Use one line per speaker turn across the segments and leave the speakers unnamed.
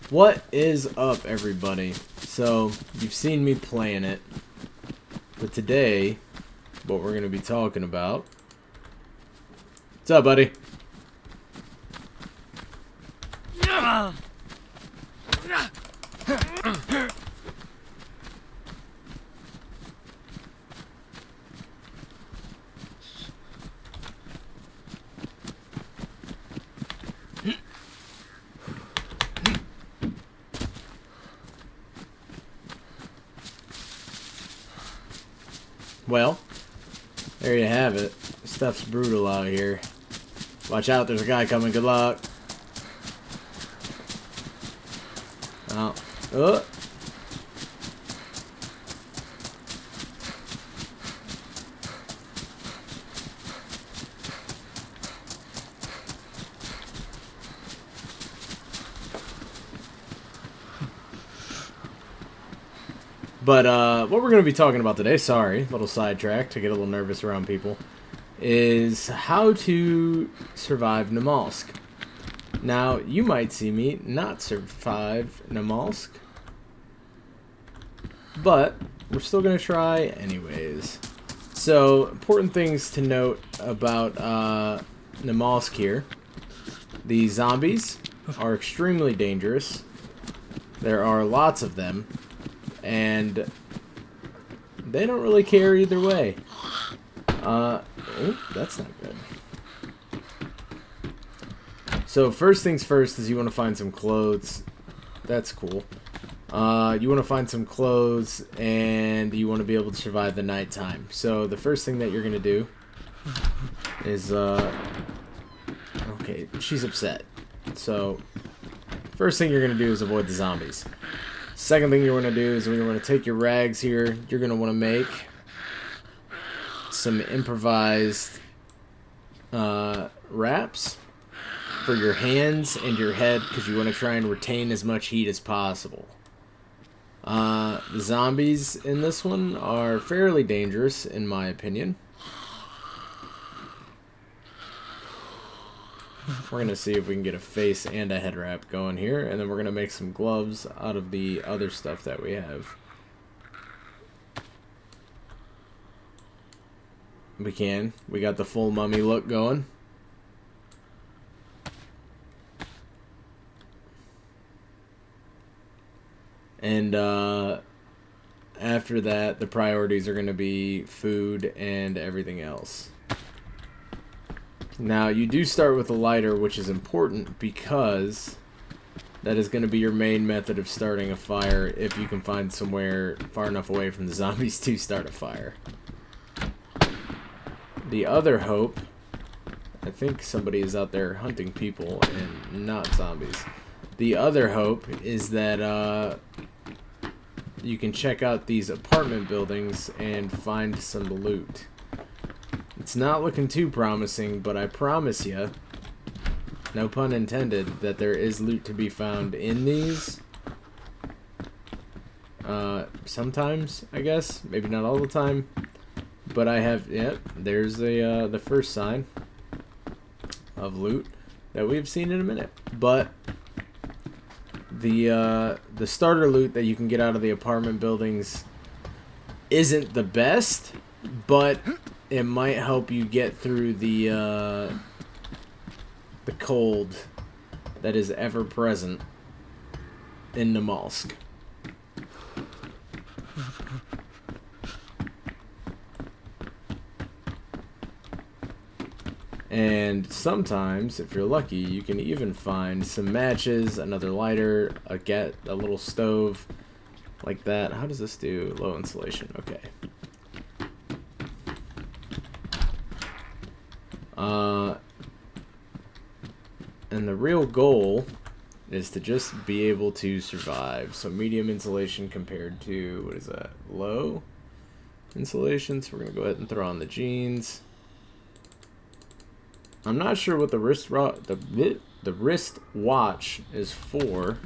What is up, everybody? So, you've seen me playing it, but today, what we're going to be talking about... What's up, buddy? Well, there you have it. Stuff's brutal out here. Watch out, there's a guy coming. Good luck. Oh. But what we're going to be talking about today, sorry, little sidetrack to get a little nervous around people, is how to survive Namalsk. Now, you might see me not survive Namalsk, but we're still going to try anyways. So, important things to note about Namalsk here. The zombies are extremely dangerous. There are lots of them. And they don't really care either way. Oh, that's not good. So first things first is you want to find some clothes. That's cool. You want to find some clothes and you want to be able to survive the nighttime. So the first thing that you're going to do is, okay, she's upset. So first thing you're going to do is avoid the zombies. Second thing you want to do is you want to take your rags here. You're going to want to make some improvised wraps for your hands and your head because you want to try and retain as much heat as possible. The zombies in this one are fairly dangerous in my opinion. We're going to see if we can get a face and a head wrap going here, and then we're going to make some gloves out of the other stuff that we have. We can. We got the full mummy look going. And after that, the priorities are going to be food and everything else. Now, you do start with a lighter, which is important because that is going to be your main method of starting a fire if you can find somewhere far enough away from the zombies to start a fire. The other hope, I think somebody is out there hunting people and not zombies. The other hope is that you can check out these apartment buildings and find some loot. It's not looking too promising, but I promise you, no pun intended, that there is loot to be found in these. Sometimes, I guess. Maybe not all the time. But I have, yep, there's the first sign of loot that we've seen in a minute. But the starter loot that you can get out of the apartment buildings isn't the best, but it might help you get through the cold that is ever present in Namalsk. And sometimes, if you're lucky, you can even find some matches, another lighter, a little stove, like that. How does this do? Low insulation. Okay. And the real goal is to just be able to survive. So medium insulation compared to, what is that? Low insulation. So we're going to go ahead and throw on the jeans. I'm not sure what the wrist watch is for.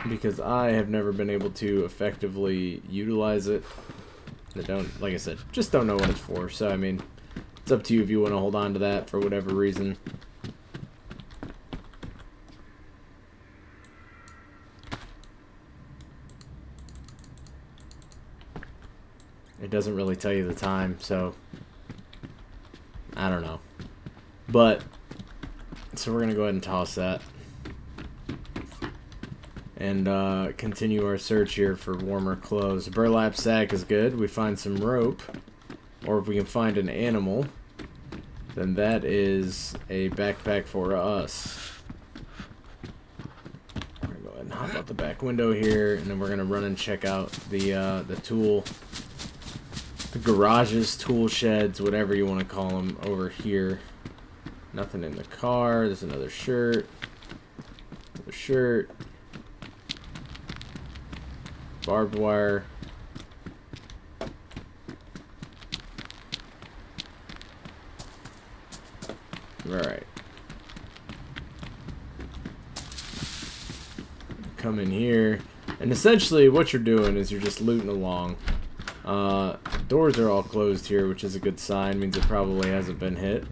Because I have never been able to effectively utilize it. I don't, like I said, just don't know what it's for. So, I mean, it's up to you if you want to hold on to that for whatever reason. It doesn't really tell you the time, so I don't know. But so we're gonna go ahead and toss that and continue our search here for warmer clothes. A burlap sack is good. We find some rope, or if we can find an animal, then that is a backpack for us. We're gonna go ahead and hop out the back window here, and then we're gonna run and check out the garages, tool sheds, whatever you want to call them, over here. Nothing in the car. There's another shirt. Another shirt. Barbed wire. Alright. Come in here. And essentially what you're doing is you're just looting along. Doors are all closed here, which is a good sign. Means it probably hasn't been hit.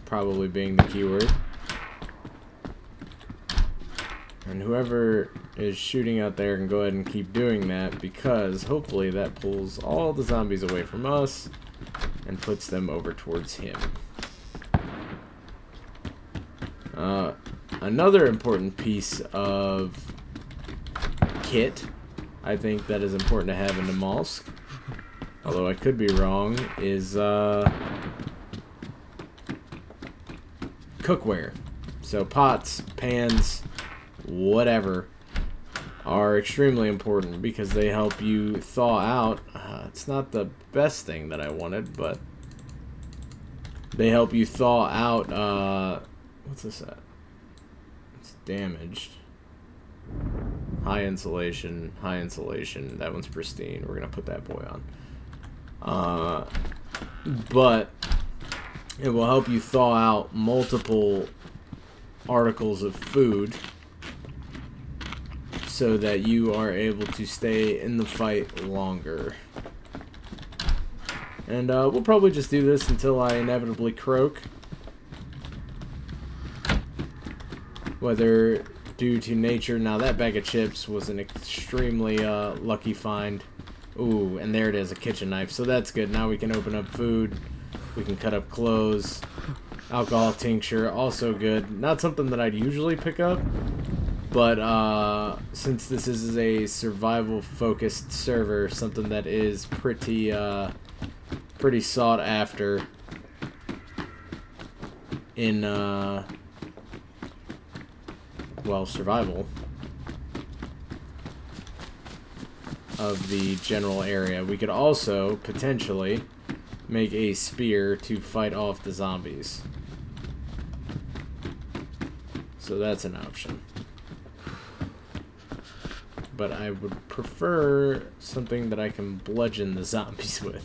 Probably being the keyword. And whoever is shooting out there can go ahead and keep doing that, because hopefully that pulls all the zombies away from us and puts them over towards him. Another important piece of kit, I think, that is important to have in Namalsk, although I could be wrong, is cookware. So pots, pans, whatever, are extremely important because they help you thaw out. It's not the best thing that I wanted, but they help you thaw out. What's this at? It's damaged. High insulation, high insulation. That one's pristine. We're gonna put that boy on. But it will help you thaw out multiple articles of food so that you are able to stay in the fight longer. And we'll probably just do this until I inevitably croak. Whether due to nature. Now that bag of chips was an extremely lucky find. Ooh, and there it is, a kitchen knife. So that's good. Now we can open up food. We can cut up clothes. Alcohol tincture, also good. Not something that I'd usually pick up. But since this is a survival-focused server, something that is pretty sought after in well, survival of the general area. We could also potentially make a spear to fight off the zombies. So that's an option. But I would prefer something that I can bludgeon the zombies with.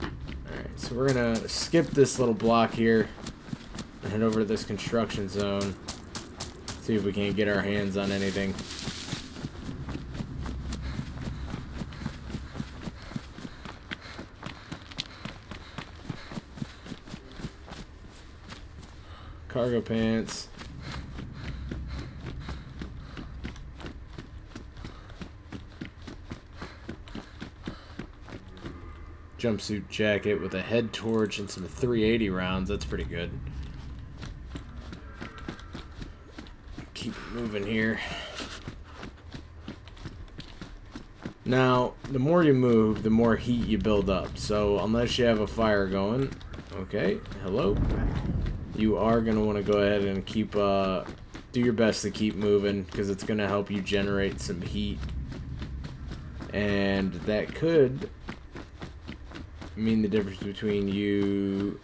Alright, so we're gonna skip this little block here and head over to this construction zone. See if we can't get our hands on anything. Cargo pants. Jumpsuit jacket with a head torch and some 380 rounds. That's pretty good. Keep moving here. Now, the more you move, the more heat you build up. So, unless you have a fire going, okay, hello, you are going to want to go ahead and keep, do your best to keep moving, because it's going to help you generate some heat. And that could mean the difference between you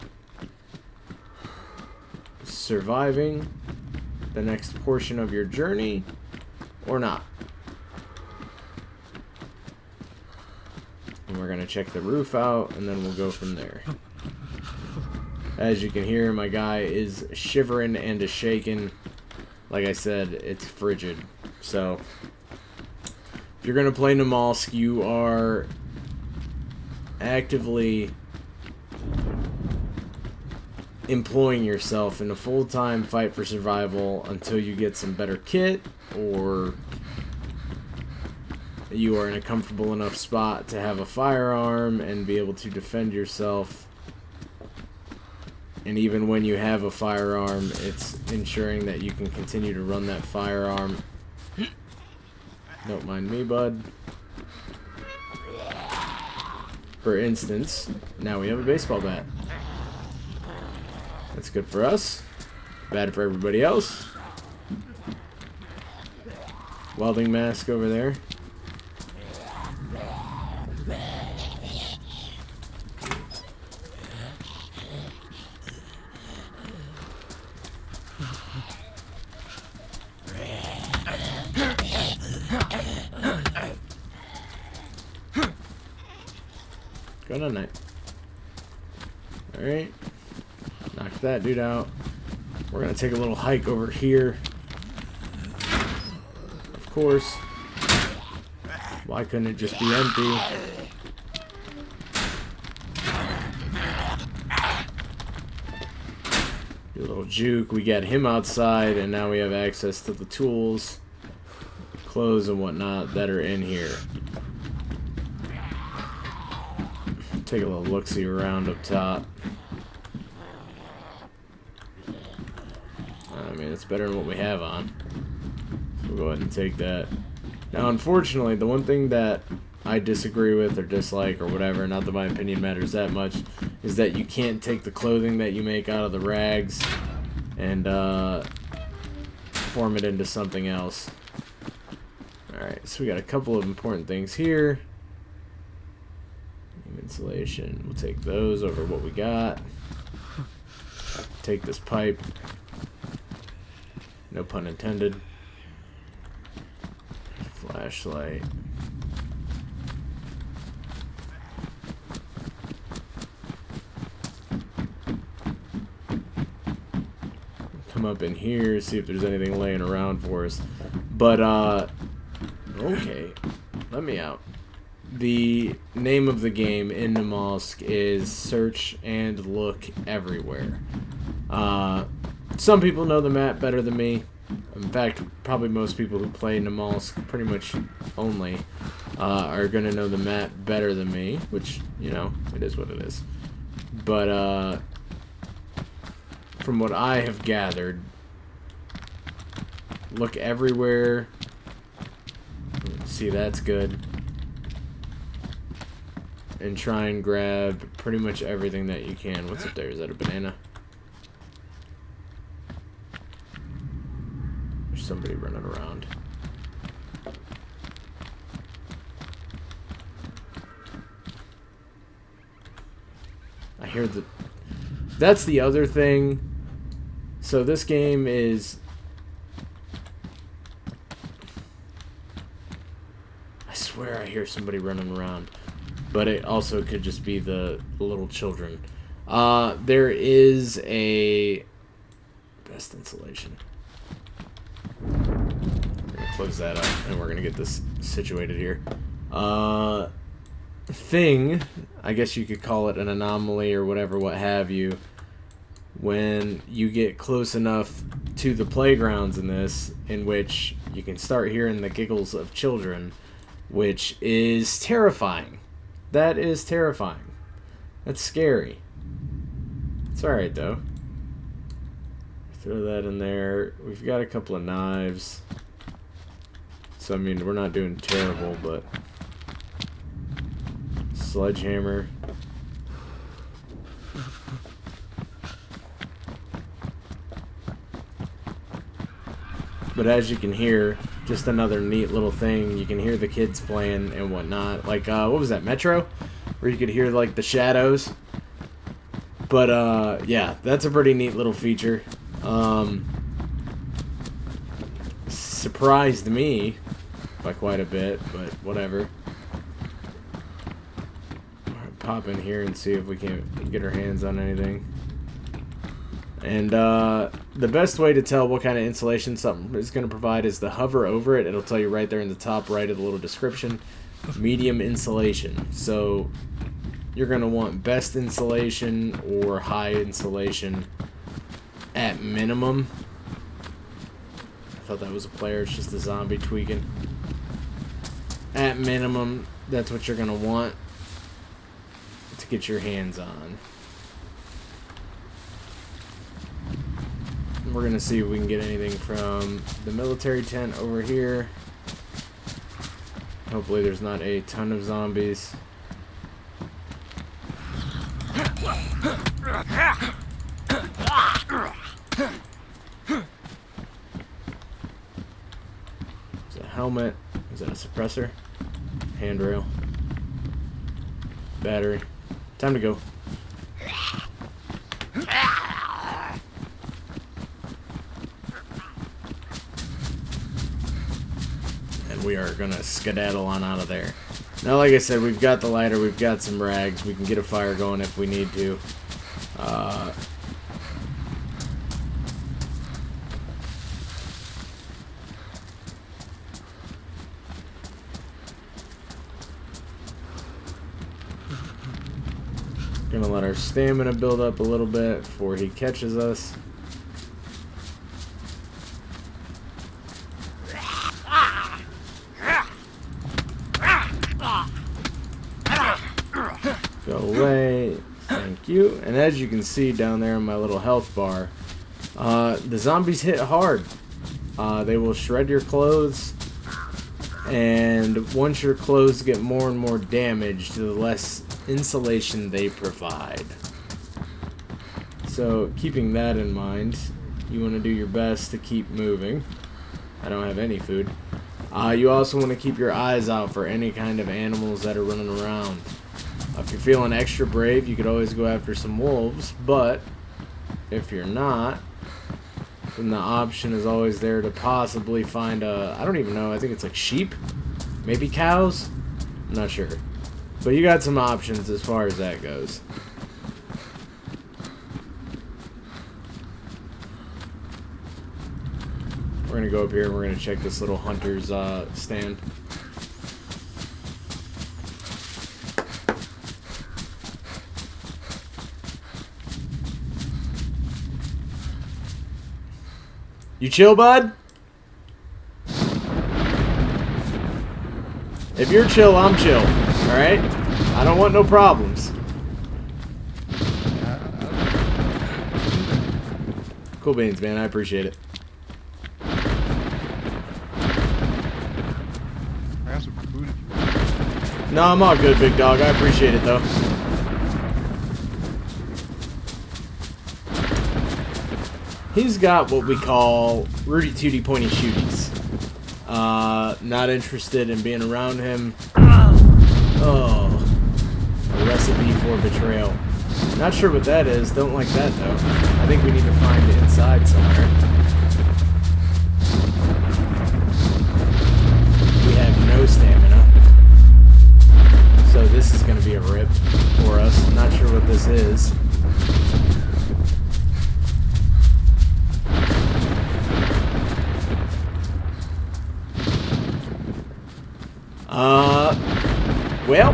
surviving the next portion of your journey or not. And we're gonna check the roof out and then we'll go from there. As you can hear, my guy is shivering and is shaking. Like I said, it's frigid. So if you're gonna play Namalsk, you are actively employing yourself in a full-time fight for survival until you get some better kit, or you are in a comfortable enough spot to have a firearm and be able to defend yourself. And even when you have a firearm, it's ensuring that you can continue to run that firearm. Don't mind me, bud. For instance, now we have a baseball bat. That's good for us. Bad for everybody else. Welding mask over there. Good on night. Alright. Knock that dude out. We're gonna take a little hike over here. Of course. Why couldn't it just be empty? Do a little juke. We got him outside, and now we have access to the tools, clothes, and whatnot that are in here. Take a little look-see around up top. I mean, it's better than what we have on. So we'll go ahead and take that. Now, unfortunately, the one thing that I disagree with or dislike or whatever, not that my opinion matters that much, is that you can't take the clothing that you make out of the rags and form it into something else. Alright, so we got a couple of important things here. Insulation. We'll take those over what we got. Take this pipe. No pun intended. Flashlight. Come up in here, see if there's anything laying around for us. But, okay. Let me out. The name of the game in Namalsk is Search and Look Everywhere. Some people know the map better than me. In fact, probably most people who play Namalsk pretty much only are going to know the map better than me, which, you know, it is what it is. But from what I have gathered, look everywhere. See, that's good. And try and grab pretty much everything that you can. What's up there? Is that a banana? There's somebody running around. I hear the... That's the other thing. So this game is... I swear I hear somebody running around. But it also could just be the little children. There is a best insulation. We're gonna close that up, and we're gonna get this situated here. Thing, I guess you could call it an anomaly or whatever, what have you. When you get close enough to the playgrounds in this, in which you can start hearing the giggles of children, which is terrifying. That is terrifying. That's scary. It's alright, though. Throw that in there. We've got a couple of knives. So, I mean, we're not doing terrible, but... Sledgehammer. But as you can hear, just another neat little thing. You can hear the kids playing and whatnot. Like, what was that, Metro? Where you could hear, like, the shadows. But, yeah, that's a pretty neat little feature. Surprised me by quite a bit, but whatever. Pop in here and see if we can get our hands on anything. And the best way to tell what kind of insulation something is going to provide is to hover over it. It'll tell you right there in the top right of the little description. Medium insulation. So you're going to want best insulation or high insulation at minimum. I thought that was a player. It's just a zombie tweaking. at minimum, that's what you're going to want to get your hands on. We're going to see if we can get anything from the military tent over here. Hopefully there's not a ton of zombies. Is it a helmet? Is that a suppressor? Handrail. Battery. Time to go. And we are gonna skedaddle on out of there. Now, like I said, we've got the lighter, we've got some rags, we can get a fire going if we need to. Gonna let our stamina build up a little bit before he catches us. Go away. Thank you. And as you can see down there in my little health bar, the zombies hit hard. They will shred your clothes, and once your clothes get more and more damaged, the less insulation they provide. So keeping that in mind, you want to do your best to keep moving. I don't have any food. You also want to keep your eyes out for any kind of animals that are running around. If you're feeling extra brave, you could always go after some wolves, but if you're not, then the option is always there to possibly find I don't even know, I think it's like sheep? Maybe cows? I'm not sure. But you got some options as far as that goes. We're going to go up here and we're going to check this little hunter's stand. You chill, bud? If you're chill, I'm chill. Alright? I don't want no problems. Cool beans, man. I appreciate it.
I have some food if you want.
No, I'm all good, big dog. I appreciate it, though. He's got what we call Rudy Tooty Pointy Shooties. Not interested in being around him. Oh. A recipe for betrayal. Not sure what that is. Don't like that, though. I think we need to find it inside somewhere. We have no stamina. So this is going to be a rip for us. Not sure what this is. Well,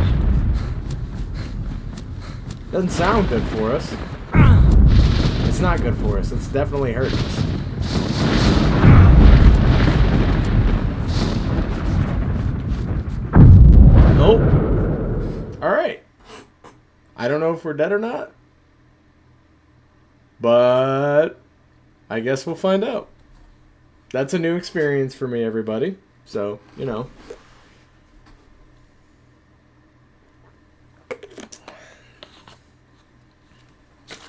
doesn't sound good for us. It's not good for us. It's definitely hurting us. Nope. Alright. I don't know if we're dead or not. But I guess we'll find out. That's a new experience for me, everybody. So, you know.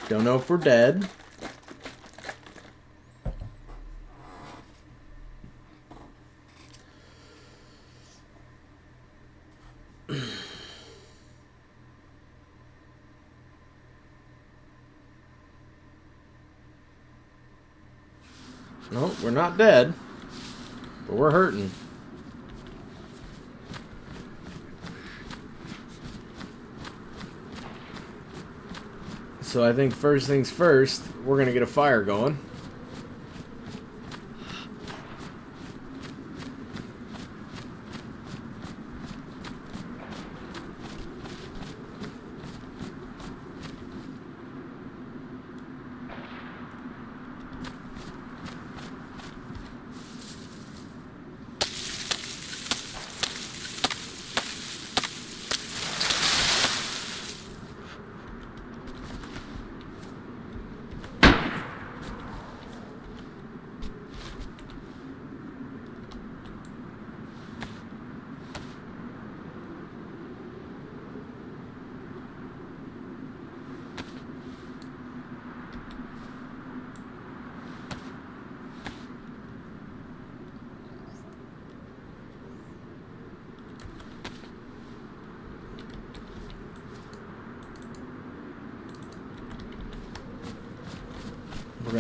Don't know if we're dead. No, we're not dead. But we're hurting. So I think first things first, we're going to get a fire going.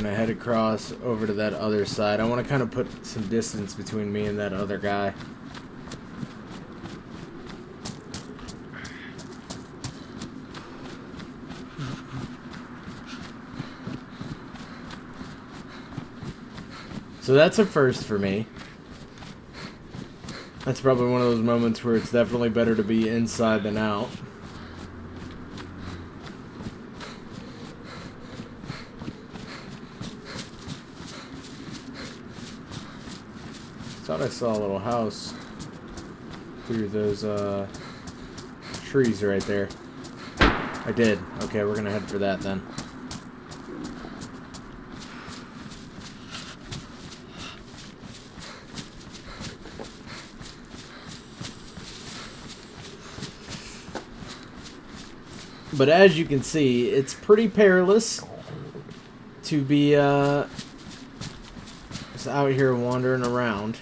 gonna head across over to that other side. I want to kind of put some distance between me and that other guy. So that's a first for me. That's probably one of those moments where it's definitely better to be inside than out. Thought I saw a little house through those trees right there. I did. Okay, we're gonna head for that then. But as you can see, it's pretty perilous to be just out here wandering around.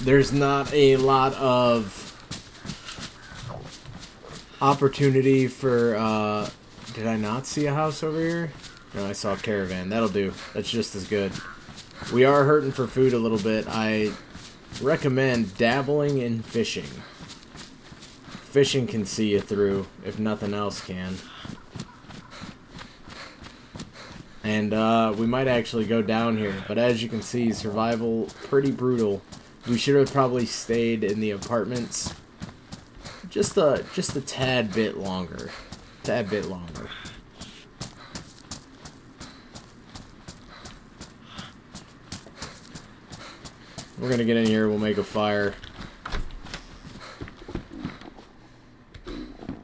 There's not a lot of opportunity for, did I not see a house over here? No, I saw a caravan. That'll do. That's just as good. We are hurting for food a little bit. I recommend dabbling in fishing. Fishing can see you through, if nothing else can. And, we might actually go down here. But as you can see, survival, pretty brutal. We should have probably stayed in the apartments just a tad bit longer. Tad bit longer. We're gonna get in here, we'll make a fire.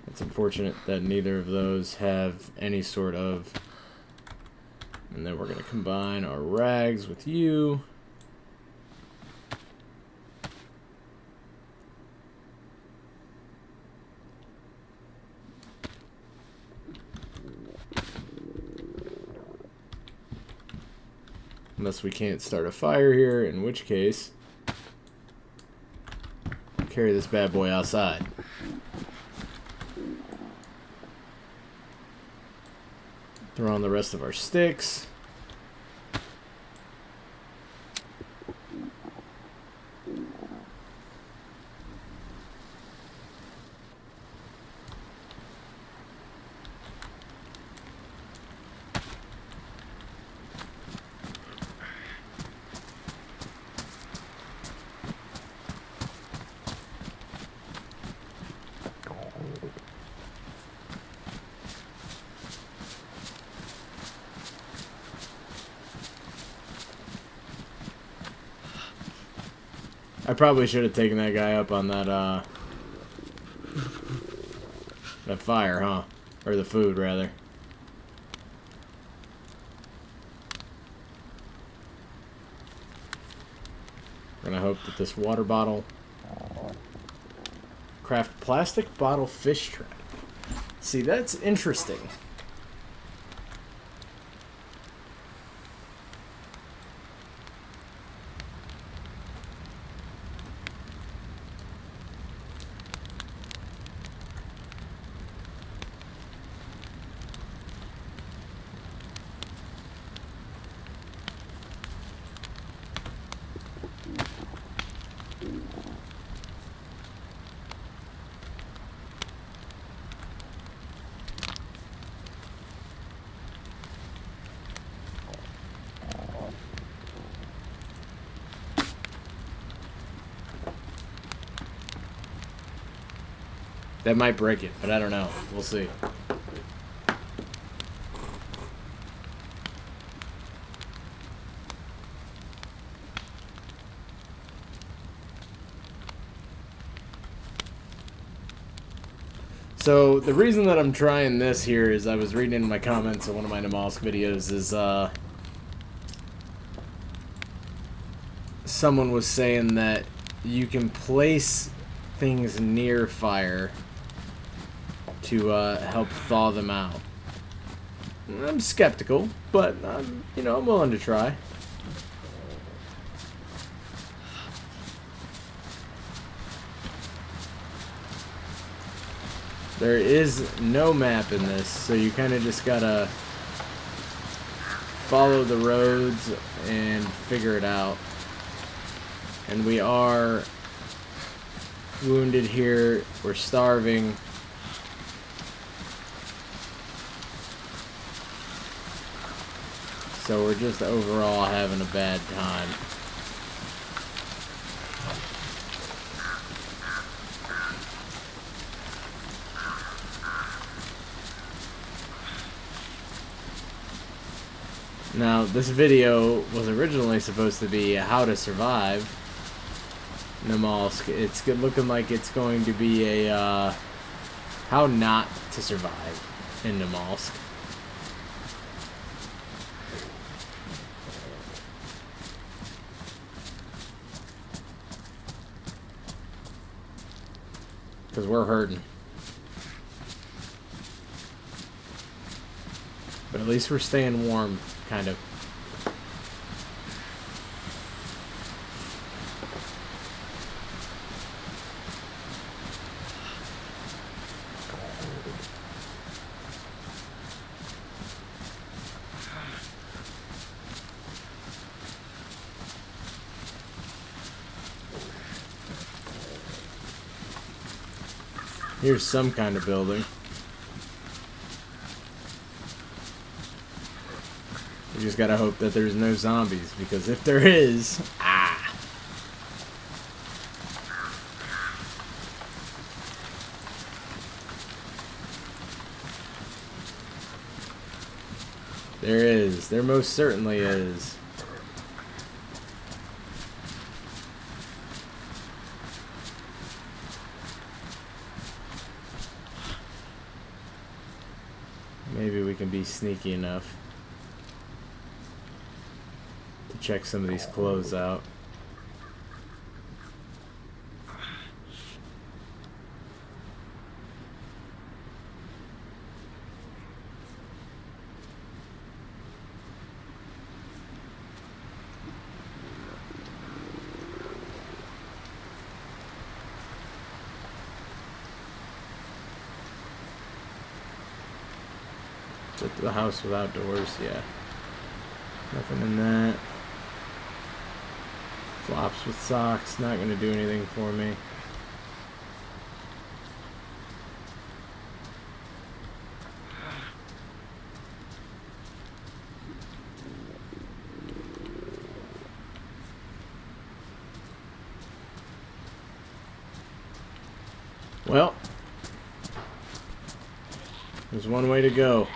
It's unfortunate that neither of those have any sort of... And then we're gonna combine our rags with you. Unless we can't start a fire here, in which case, carry this bad boy outside. Throw on the rest of our sticks. I probably should have taken that guy up on that, that fire, huh? Or the food, rather. We're gonna hope that this water bottle... Craft plastic bottle fish trap. See, that's interesting. That might break it, but I don't know. We'll see. So, the reason that I'm trying this here is I was reading in my comments on one of my Namalsk videos is, someone was saying that you can place things near fire to help thaw them out. I'm skeptical, but you know, I'm willing to try. There is no map in this, so you kind of just gotta follow the roads and figure it out. And we are wounded here. We're starving. So we're just overall having a bad time. Now, this video was originally supposed to be how to survive Namalsk. It's looking like it's going to be a how not to survive in Namalsk. Because we're hurting. But at least we're staying warm, kind of. Here's some kind of building. You just gotta hope that there's no zombies, because if there is, there is. There most certainly is. Maybe we can be sneaky enough to check some of these clothes out. The house without doors, yeah. Nothing in that. Flops with socks, not gonna do anything for me. Well, there's one way to go.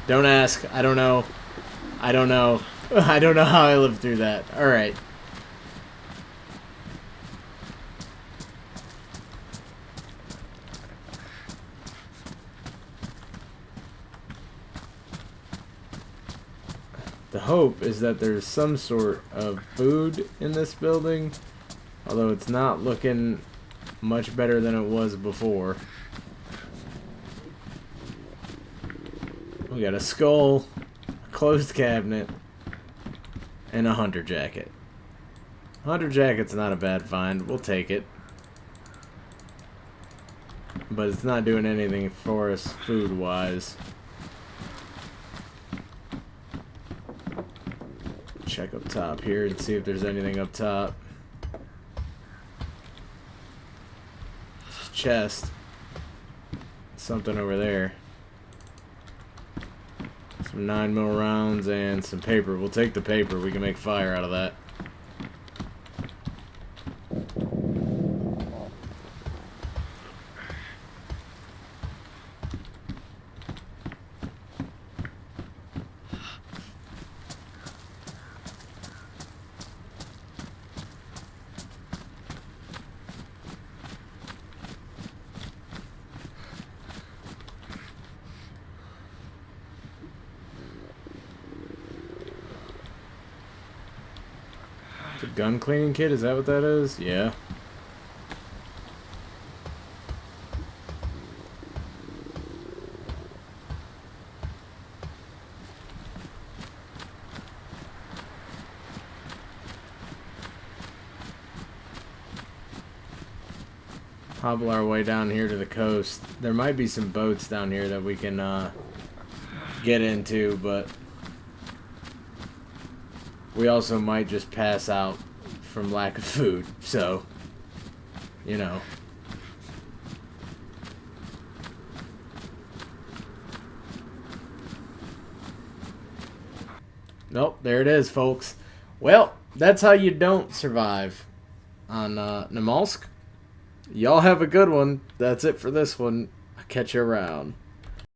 Don't ask. I don't know. I don't know. I don't know how I lived through that. Alright. The hope is that there's some sort of food in this building, although it's not looking much better than it was before. We got a skull, a closed cabinet, and a hunter jacket. Hunter jacket's not a bad find. We'll take it. But it's not doing anything for us food-wise. Check up top here and see if there's anything up top. Chest. Something over there. Some 9mm rounds and some paper. We'll take the paper. We can make fire out of that. It's a gun cleaning kit, is that what that is? Yeah. Hobble our way down here to the coast. There might be some boats down here that we can get into, but we also might just pass out from lack of food, so, you know. Nope, there it is, folks. Well, that's how you don't survive on Namalsk. Y'all have a good one. That's it for this one. I'll catch you around.